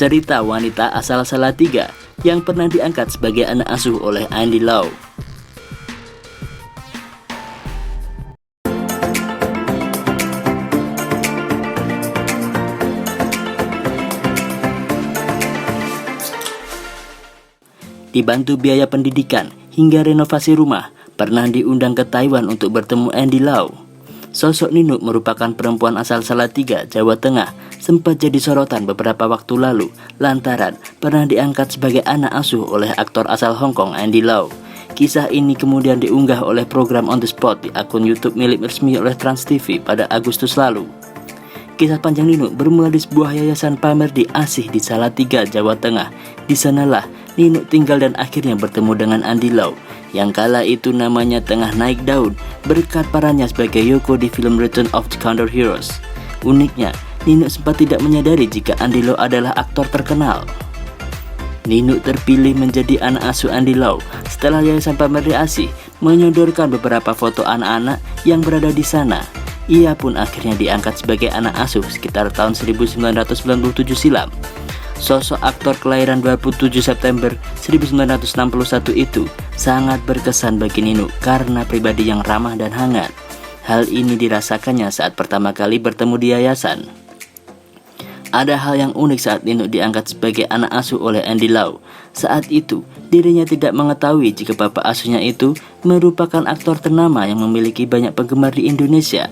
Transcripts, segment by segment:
cerita wanita asal Salatiga yang pernah diangkat sebagai anak asuh oleh Andy Lau. Dibantu biaya pendidikan hingga renovasi rumah, pernah diundang ke Taiwan untuk bertemu Andy Lau. Sosok Ninuk merupakan perempuan asal Salatiga, Jawa Tengah, sempat jadi sorotan beberapa waktu lalu lantaran pernah diangkat sebagai anak asuh oleh aktor asal Hong Kong Andy Lau. Kisah ini kemudian diunggah oleh program On The Spot di akun YouTube milik resmi oleh Trans TV pada Agustus lalu. Kisah panjang Ninuk bermula di sebuah yayasan pamer di Asih di Salatiga, Jawa Tengah. Di sanalah Ninuk tinggal dan akhirnya bertemu dengan Andy Lau yang kala itu namanya tengah naik daun berkat perannya sebagai Yoko di film Return of the Condor Heroes. Uniknya, Ninuk sempat tidak menyadari jika Andy Lau adalah aktor terkenal. Ninuk terpilih menjadi anak asuh Andy Lau setelah yayasan pamer di Asih menyodorkan beberapa foto anak-anak yang berada di sana. Ia pun akhirnya diangkat sebagai anak asuh sekitar tahun 1997 silam. Sosok aktor kelahiran 27 September 1961 itu sangat berkesan bagi Ninuk karena pribadi yang ramah dan hangat. Hal ini dirasakannya saat pertama kali bertemu di yayasan. Ada hal yang unik saat Ninuk diangkat sebagai anak asuh oleh Andy Lau. Saat itu, dirinya tidak mengetahui jika bapak asuhnya itu merupakan aktor ternama yang memiliki banyak penggemar di Indonesia.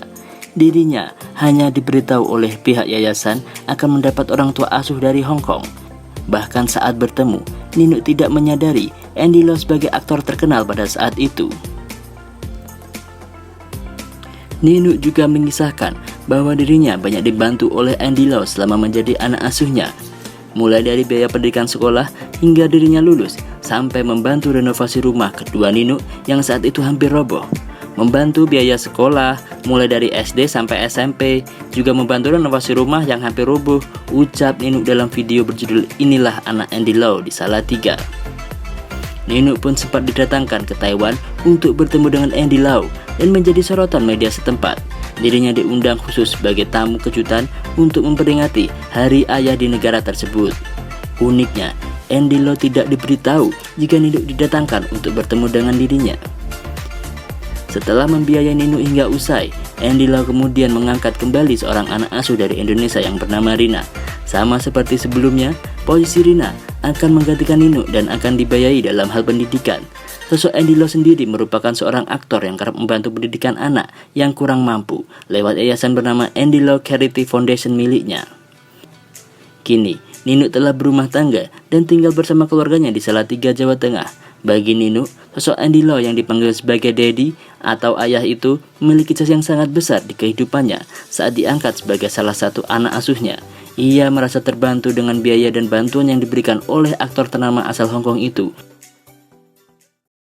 Dirinya hanya diberitahu oleh pihak yayasan akan mendapat orang tua asuh dari Hong Kong. Bahkan saat bertemu, Ninuk tidak menyadari Andy Lau sebagai aktor terkenal pada saat itu. Ninuk juga mengisahkan bahwa dirinya banyak dibantu oleh Andy Lau selama menjadi anak asuhnya, mulai dari biaya pendidikan sekolah hingga dirinya lulus, sampai membantu renovasi rumah kedua Ninuk yang saat itu hampir roboh. Membantu biaya sekolah mulai dari SD sampai SMP, juga membantu renovasi rumah yang hampir roboh, ucap Ninuk dalam video berjudul Inilah Anak Andy Lau di Salatiga. Ninuk pun sempat didatangkan ke Taiwan untuk bertemu dengan Andy Lau dan menjadi sorotan media setempat. Dirinya diundang khusus sebagai tamu kejutan untuk memperingati Hari Ayah di negara tersebut. Uniknya, Andy Lau tidak diberitahu jika Ninuk didatangkan untuk bertemu dengan dirinya. Setelah membiayai Ninuk hingga usai, Andy Lau kemudian mengangkat kembali seorang anak asuh dari Indonesia yang bernama Rina. Sama seperti sebelumnya, posisi Rina akan menggantikan Ninuk dan akan dibiayai dalam hal pendidikan. Sosok Andy Lau sendiri merupakan seorang aktor yang kerap membantu pendidikan anak yang kurang mampu lewat yayasan bernama Andy Lau Charity Foundation miliknya. Kini, Ninuk telah berumah tangga dan tinggal bersama keluarganya di Salatiga, Jawa Tengah. Bagi Ninuk, sosok Andy Lau yang dipanggil sebagai Daddy atau ayah itu memiliki jasa yang sangat besar di kehidupannya saat diangkat sebagai salah satu anak asuhnya. Ia merasa terbantu dengan biaya dan bantuan yang diberikan oleh aktor ternama asal Hong Kong itu.